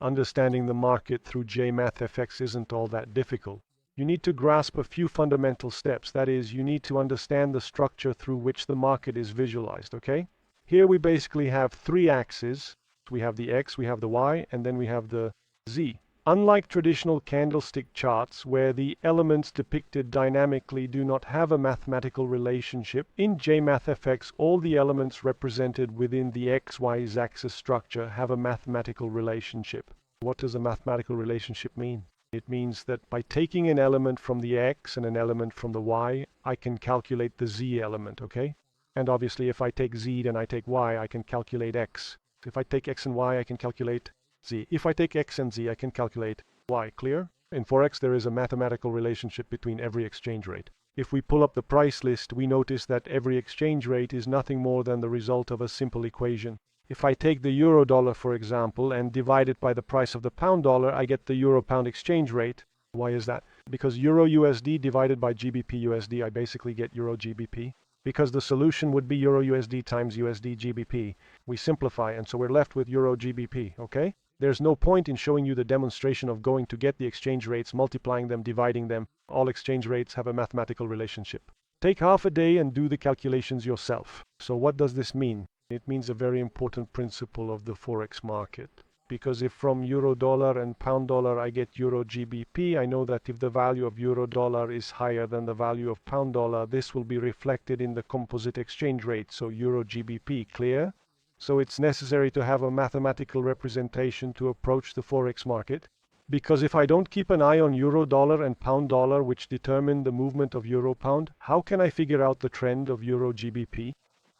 understanding the market through JMathFx FX isn't all that difficult. You need to grasp a few fundamental steps. That is, you need to understand the structure through which the market is visualized, okay? Here we basically have three axes. We have the X, we have the Y, and then we have the Z. Unlike traditional candlestick charts, where the elements depicted dynamically do not have a mathematical relationship, in JMathFx FX, all the elements represented within the XY axis structure have a mathematical relationship. What does a mathematical relationship mean? It means that by taking an element from the X and an element from the Y, I can calculate the Z element, okay? And obviously, if I take Z and I take Y, I can calculate X. If I take X and Y, I can calculate Z. If I take X and Z, I can calculate Y. Clear? In Forex, there is a mathematical relationship between every exchange rate. If we pull up the price list, we notice that every exchange rate is nothing more than the result of a simple equation. If I take the euro dollar, for example, and divide it by the price of the pound dollar, I get the euro pound exchange rate. Why is that? Because euro USD divided by GBP USD, I basically get euro GBP. Because the solution would be euro USD times USD GBP. We simplify, and so we're left with euro GBP, okay? There's no point in showing you the demonstration of going to get the exchange rates, multiplying them, dividing them. All exchange rates have a mathematical relationship. Take half a day and do the calculations yourself. So what does this mean? It means a very important principle of the Forex market. Because if from euro dollar and pound dollar I get euro GBP, I know that if the value of euro dollar is higher than the value of pound dollar, this will be reflected in the composite exchange rate, so euro GBP. Clear? So it's necessary to have a mathematical representation to approach the Forex market. Because if I don't keep an eye on euro dollar and pound dollar, which determine the movement of euro pound, how can I figure out the trend of euro GBP?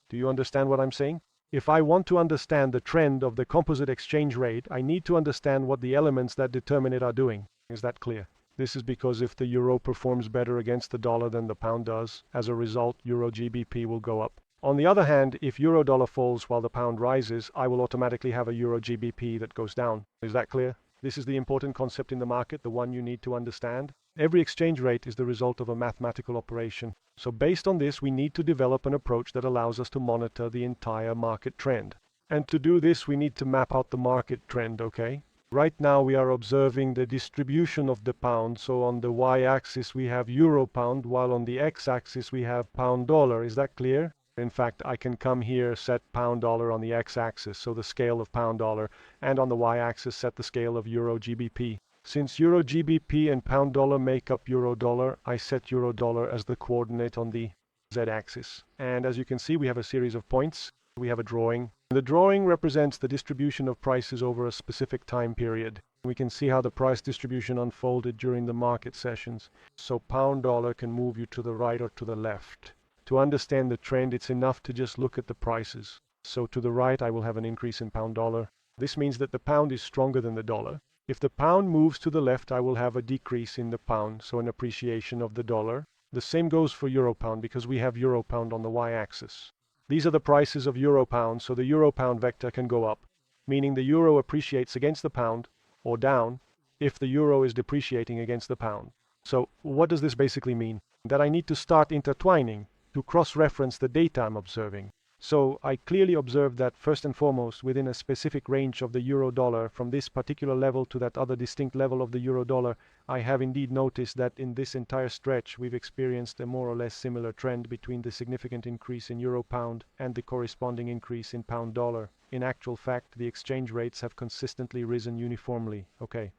Do you understand what I'm saying? If I want to understand the trend of the composite exchange rate, I need to understand what the elements that determine it are doing. Is that clear? This is because if the euro performs better against the dollar than the pound does, as a result, euro GBP will go up. On the other hand, if euro dollar falls while the pound rises, I will automatically have a euro GBP that goes down. Is that clear? This is the important concept in the market, the one you need to understand. Every exchange rate is the result of a mathematical operation. So based on this, we need to develop an approach that allows us to monitor the entire market trend. And to do this, we need to map out the market trend, okay? Right now we are observing the distribution of the pound. So on the y-axis we have euro pound, while on the x-axis we have pound dollar. Is that clear? In fact, I can come here, set pound dollar on the x-axis, so the scale of pound dollar, and on the y-axis set the scale of euro GBP. Since euro GBP and pound dollar make up euro dollar, I set euro dollar as the coordinate on the z-axis. And as you can see, we have a series of points. We have a drawing. The drawing represents the distribution of prices over a specific time period. We can see how the price distribution unfolded during the market sessions. So pound dollar can move you to the right or to the left. To understand the trend, it's enough to just look at the prices. So to the right, I will have an increase in pound dollar. This means that the pound is stronger than the dollar. If the pound moves to the left, I will have a decrease in the pound, so an appreciation of the dollar. The same goes for euro pound because we have euro pound on the y-axis. These are the prices of euro pound, so the euro pound vector can go up, meaning the euro appreciates against the pound, or down, if the euro is depreciating against the pound. So what does this basically mean? That I need to start intertwining to cross-reference the data I'm observing. So I clearly observed that first and foremost, within a specific range of the euro dollar, from this particular level to that other distinct level of the euro dollar, I have indeed noticed that in this entire stretch we've experienced a more or less similar trend between the significant increase in euro pound and the corresponding increase in pound dollar. In actual fact, the exchange rates have consistently risen uniformly. Okay.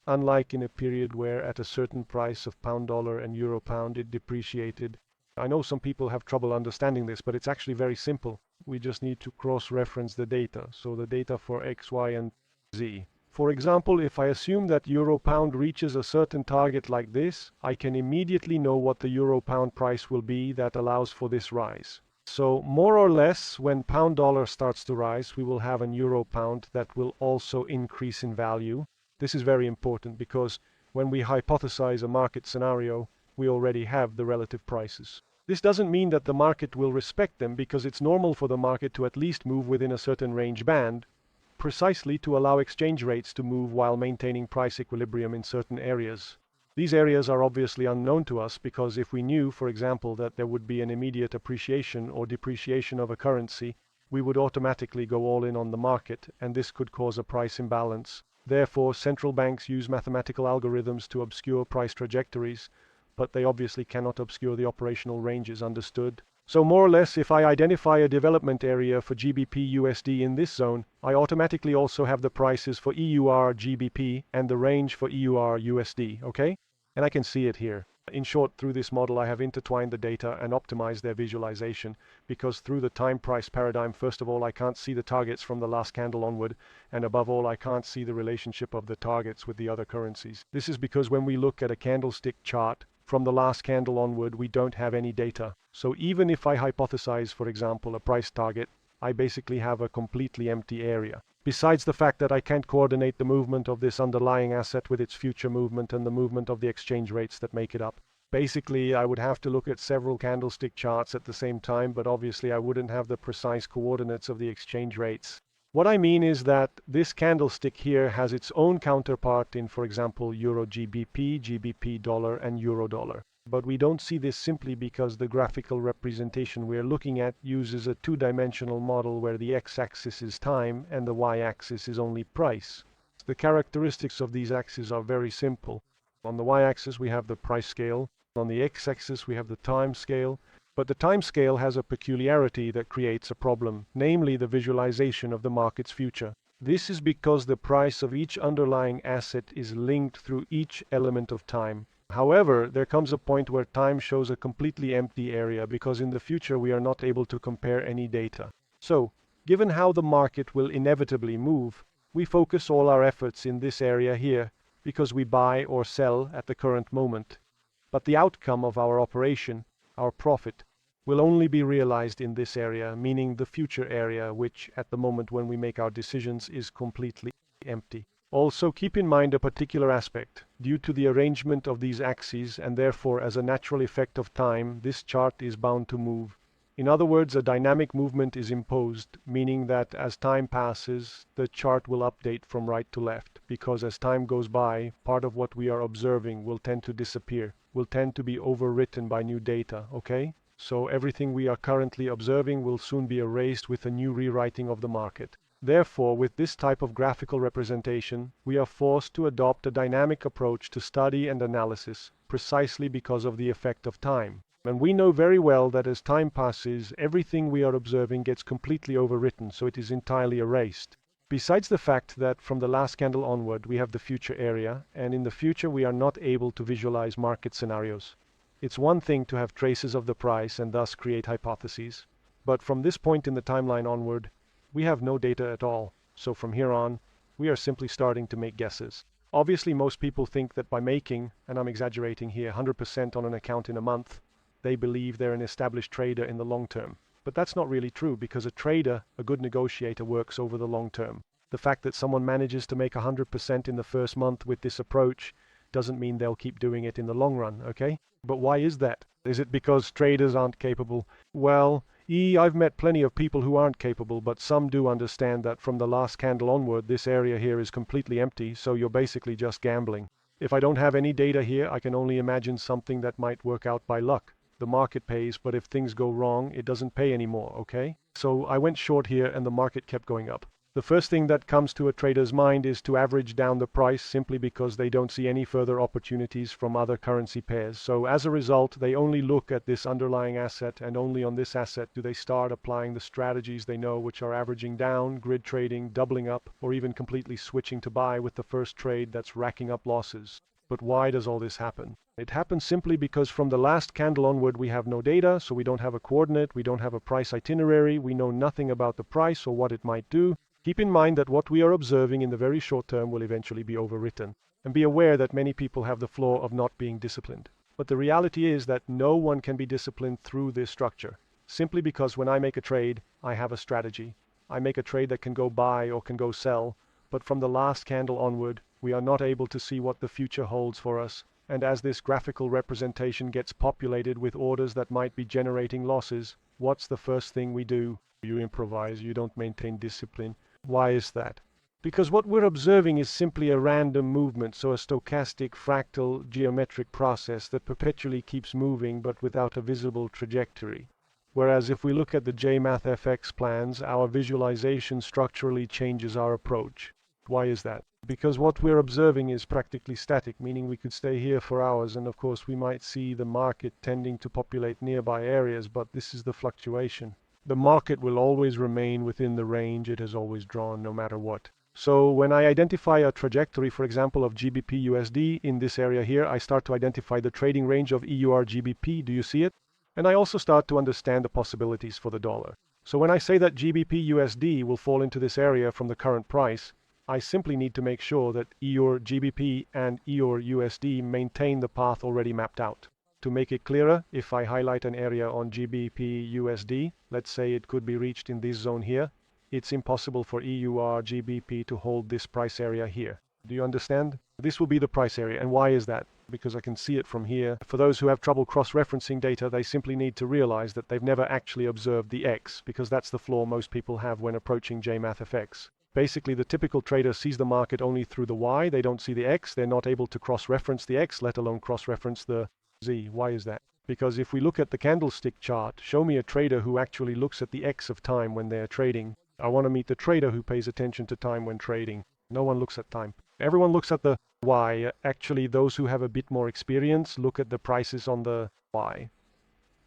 Unlike in a period where at a certain price of pound dollar and euro pound it depreciated. I know some people have trouble understanding this, but it's actually very simple. We just need to cross-reference the data, so the data for X, Y, and Z. For example, if I assume that euro pound reaches a certain target like this, I can immediately know what the euro pound price will be that allows for this rise. So more or less, when pound dollar starts to rise, we will have an euro pound that will also increase in value. This is very important because when we hypothesize a market scenario, we already have the relative prices. This doesn't mean that the market will respect them because it's normal for the market to at least move within a certain range band, precisely to allow exchange rates to move while maintaining price equilibrium in certain areas. These areas are obviously unknown to us because if we knew, for example, that there would be an immediate appreciation or depreciation of a currency, we would automatically go all in on the market, and this could cause a price imbalance. Therefore, central banks use mathematical algorithms to obscure price trajectories, but they obviously cannot obscure the operational ranges, understood? So more or less, if I identify a development area for GBP USD in this zone, I automatically also have the prices for EUR GBP and the range for EUR USD, okay? And I can see it here. In short, through this model, I have intertwined the data and optimized their visualization, because through the time price paradigm, first of all, I can't see the targets from the last candle onward, and above all, I can't see the relationship of the targets with the other currencies. This is because when we look at a candlestick chart, from the last candle onward, we don't have any data. So even if I hypothesize, for example, a price target, I basically have a completely empty area. Besides the fact that I can't coordinate the movement of this underlying asset with its future movement and the movement of the exchange rates that make it up. Basically, I would have to look at several candlestick charts at the same time, but obviously I wouldn't have the precise coordinates of the exchange rates. What I mean is that this candlestick here has its own counterpart in, for example, Euro GBP, GBP dollar, and Euro dollar. But we don't see this simply because the graphical representation we're looking at uses a two-dimensional model where the x-axis is time and the y-axis is only price. The characteristics of these axes are very simple. On the y-axis we have the price scale, on the x-axis we have the time scale, but the time scale has a peculiarity that creates a problem, namely the visualization of the market's future. This is because the price of each underlying asset is linked through each element of time. However, there comes a point where time shows a completely empty area because in the future we are not able to compare any data. So, given how the market will inevitably move, we focus all our efforts in this area here because we buy or sell at the current moment. But the outcome of our operation, our profit, will only be realized in this area, meaning the future area, which at the moment when we make our decisions is completely empty. Also keep in mind a particular aspect. Due to the arrangement of these axes and therefore as a natural effect of time, this chart is bound to move. In other words, a dynamic movement is imposed, meaning that as time passes, the chart will update from right to left, because as time goes by, part of what we are observing will tend to disappear, will tend to be overwritten by new data, okay? So everything we are currently observing will soon be erased with a new rewriting of the market. Therefore, with this type of graphical representation, we are forced to adopt a dynamic approach to study and analysis, precisely because of the effect of time. And we know very well that as time passes, everything we are observing gets completely overwritten, so it is entirely erased. Besides the fact that from the last candle onward we have the future area, and in the future we are not able to visualize market scenarios. It's one thing to have traces of the price and thus create hypotheses, but from this point in the timeline onward, we have no data at all, so from here on, we are simply starting to make guesses. Obviously most people think that by making, and I'm exaggerating here, 100% on an account in a month, they believe they're an established trader in the long term. But that's not really true because a trader, a good negotiator, works over the long term. The fact that someone manages to make 100% in the first month with this approach doesn't mean they'll keep doing it in the long run, okay? But why is that? Is it because traders aren't capable? Well, I've met plenty of people who aren't capable, but some do understand that from the last candle onward, this area here is completely empty, so you're basically just gambling. If I don't have any data here, I can only imagine something that might work out by luck. The market pays, but if things go wrong, it doesn't pay anymore, okay? So I went short here and the market kept going up. The first thing that comes to a trader's mind is to average down the price simply because they don't see any further opportunities from other currency pairs. So as a result, they only look at this underlying asset, and only on this asset do they start applying the strategies they know, which are averaging down, grid trading, doubling up, or even completely switching to buy with the first trade that's racking up losses. But why does all this happen? It happens simply because from the last candle onward we have no data, so we don't have a coordinate, we don't have a price itinerary, we know nothing about the price or what it might do. Keep in mind that what we are observing in the very short term will eventually be overwritten. And be aware that many people have the flaw of not being disciplined. But the reality is that no one can be disciplined through this structure. Simply because when I make a trade, I have a strategy. I make a trade that can go buy or can go sell, but from the last candle onward, we are not able to see what the future holds for us. And as this graphical representation gets populated with orders that might be generating losses, what's the first thing we do? You improvise, you don't maintain discipline. Why is that? Because what we're observing is simply a random movement, so a stochastic fractal geometric process that perpetually keeps moving but without a visible trajectory. Whereas if we look at the JMath FX plans, our visualization structurally changes our approach. Why is that? Because what we're observing is practically static, meaning we could stay here for hours and of course we might see the market tending to populate nearby areas, but this is the fluctuation. The market will always remain within the range it has always drawn, no matter what. So when I identify a trajectory, for example, of GBP USD in this area here, I start to identify the trading range of EUR GBP. Do you see it? And I also start to understand the possibilities for the dollar. So when I say that GBP USD will fall into this area from the current price, I simply need to make sure that EUR GBP and EUR USD maintain the path already mapped out. To make it clearer, if I highlight an area on GBP USD, let's say it could be reached in this zone here, it's impossible for EUR GBP to hold this price area here. Do you understand? This will be the price area. And why is that? Because I can see it from here. For those who have trouble cross-referencing data, they simply need to realize that they've never actually observed the X, because that's the flaw most people have when approaching JMath FX. Basically, the typical trader sees the market only through the Y. They don't see the X. They're not able to cross-reference the X, let alone cross-reference the Z. Why is that? Because if we look at the candlestick chart, show me a trader who actually looks at the X of time when they're trading. I want to meet the trader who pays attention to time when trading. No one looks at time. Everyone looks at the Y. Actually, those who have a bit more experience look at the prices on the Y.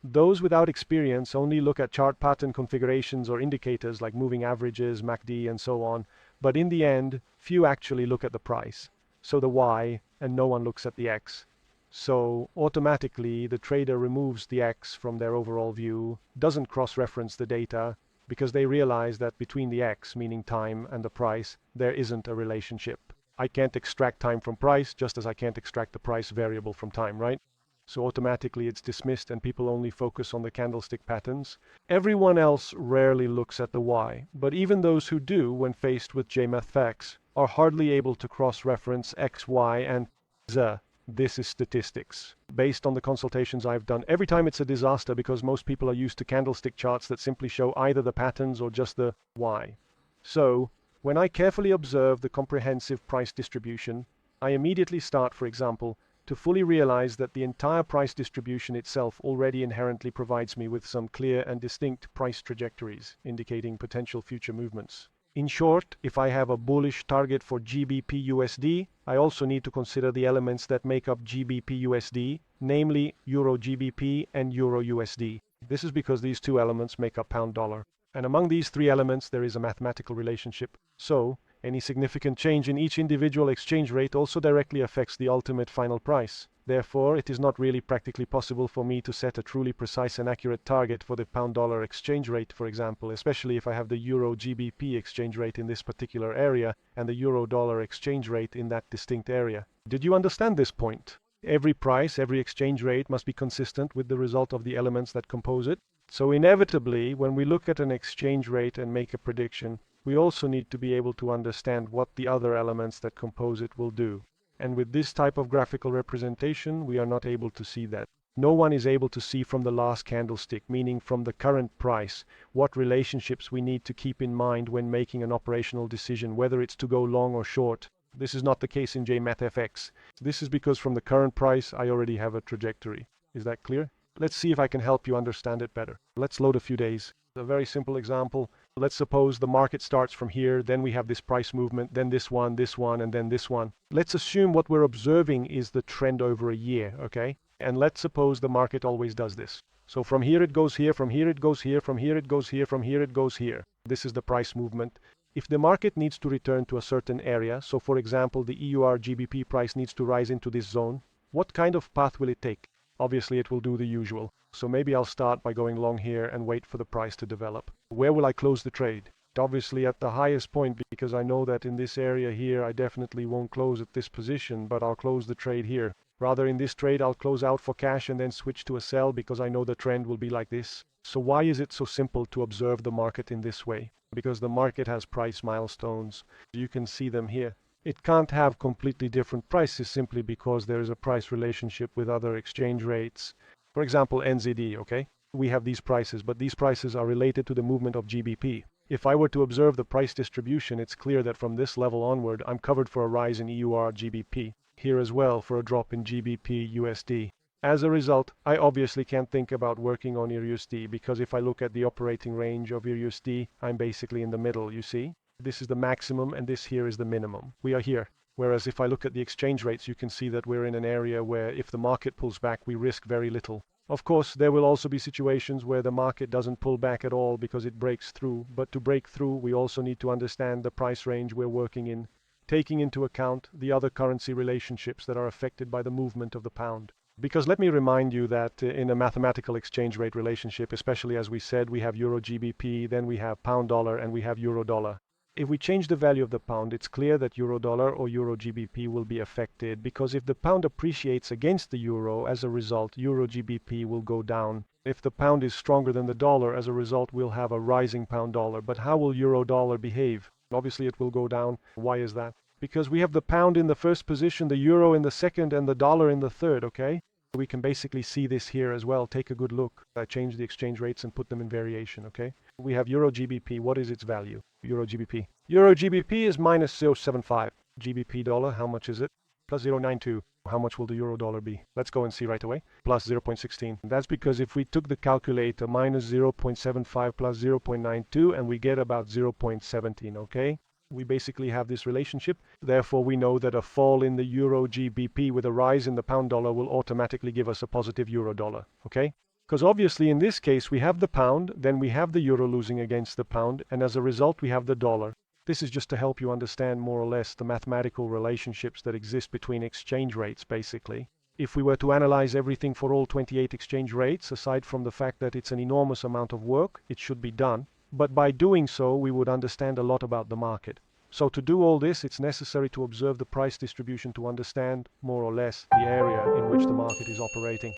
Those without experience only look at chart pattern configurations or indicators like moving averages, MACD, and so on. But in the end, few actually look at the price. So the Y, and no one looks at the X. So automatically, the trader removes the X from their overall view, doesn't cross-reference the data, because they realize that between the X, meaning time, and the price, there isn't a relationship. I can't extract time from price, just as I can't extract the price variable from time, right? So automatically it's dismissed and people only focus on the candlestick patterns. Everyone else rarely looks at the Y, but even those who do, when faced with jMathFx, are hardly able to cross-reference X, Y, and Z. This is statistics. Based on the consultations I've done, every time it's a disaster because most people are used to candlestick charts that simply show either the patterns or just the Y. So, when I carefully observe the comprehensive price distribution, I immediately start, for example, to fully realize that the entire price distribution itself already inherently provides me with some clear and distinct price trajectories, indicating potential future movements. In short, if I have a bullish target for GBP USD, I also need to consider the elements that make up GBP USD, namely Euro GBP and Euro USD. This is because these two elements make up pound dollar. And among these three elements there is a mathematical relationship. So, any significant change in each individual exchange rate also directly affects the ultimate final price. Therefore, it is not really practically possible for me to set a truly precise and accurate target for the pound-dollar exchange rate, for example, especially if I have the Euro-GBP exchange rate in this particular area and the Euro-dollar exchange rate in that distinct area. Did you understand this point? Every price, every exchange rate must be consistent with the result of the elements that compose it. So inevitably, when we look at an exchange rate and make a prediction, we also need to be able to understand what the other elements that compose it will do. And with this type of graphical representation, we are not able to see that. No one is able to see from the last candlestick, meaning from the current price, what relationships we need to keep in mind when making an operational decision, whether it's to go long or short. This is not the case in JMath FX. This is because from the current price, I already have a trajectory. Is that clear? Let's see if I can help you understand it better. Let's load a few days. A very simple example. Let's suppose the market starts from here, then we have this price movement, then this one, and then this one. Let's assume what we're observing is the trend over a year, okay? And let's suppose the market always does this. So from here it goes here, from here it goes here, from here it goes here, from here it goes here. This is the price movement. If the market needs to return to a certain area, so for example the EUR GBP price needs to rise into this zone, what kind of path will it take? Obviously it will do the usual. So maybe I'll start by going long here and wait for the price to develop. Where will I close the trade? Obviously at the highest point, because I know that in this area here I definitely won't close at this position, but I'll close the trade here. Rather, in this trade I'll close out for cash and then switch to a sell because I know the trend will be like this. So why is it so simple to observe the market in this way? Because the market has price milestones. You can see them here. It can't have completely different prices simply because there is a price relationship with other exchange rates. For example, NZD, okay? We have these prices, but these prices are related to the movement of GBP. If I were to observe the price distribution, it's clear that from this level onward, I'm covered for a rise in EUR GBP. Here as well for a drop in GBP USD. As a result, I obviously can't think about working on EURUSD because if I look at the operating range of EURUSD, I'm basically in the middle, you see? This is the maximum and this here is the minimum. We are here. Whereas if I look at the exchange rates, you can see that we're in an area where if the market pulls back, we risk very little. Of course, there will also be situations where the market doesn't pull back at all because it breaks through. But to break through, we also need to understand the price range we're working in, taking into account the other currency relationships that are affected by the movement of the pound. Because let me remind you that in a mathematical exchange rate relationship, especially as we said, we have Euro GBP, then we have pound dollar, and we have Euro dollar. If we change the value of the pound, it's clear that euro dollar or euro GBP will be affected because if the pound appreciates against the euro, as a result, euro GBP will go down. If the pound is stronger than the dollar, as a result, we'll have a rising pound dollar. But how will euro dollar behave? Obviously, it will go down. Why is that? Because we have the pound in the first position, the euro in the second, and the dollar in the third, okay? We can basically see this here as well. Take a good look. I changed the exchange rates and put them in variation, okay? We have Euro GBP. What is its value? Euro GBP. Euro GBP is minus 0.75. GBP dollar, how much is it? Plus 0.92. How much will the euro dollar be? Let's go and see right away. Plus 0.16. That's because if we took the calculator minus 0.75 plus 0.92 and we get about 0.17, okay? We basically have this relationship. Therefore, we know that a fall in the euro GBP with a rise in the pound dollar will automatically give us a positive euro dollar, okay? Because obviously in this case we have the pound, then we have the euro losing against the pound, and as a result we have the dollar. This is just to help you understand more or less the mathematical relationships that exist between exchange rates, basically. If we were to analyze everything for all 28 exchange rates, aside from the fact that it's an enormous amount of work, it should be done. But by doing so, we would understand a lot about the market. So to do all this, it's necessary to observe the price distribution to understand, more or less, the area in which the market is operating.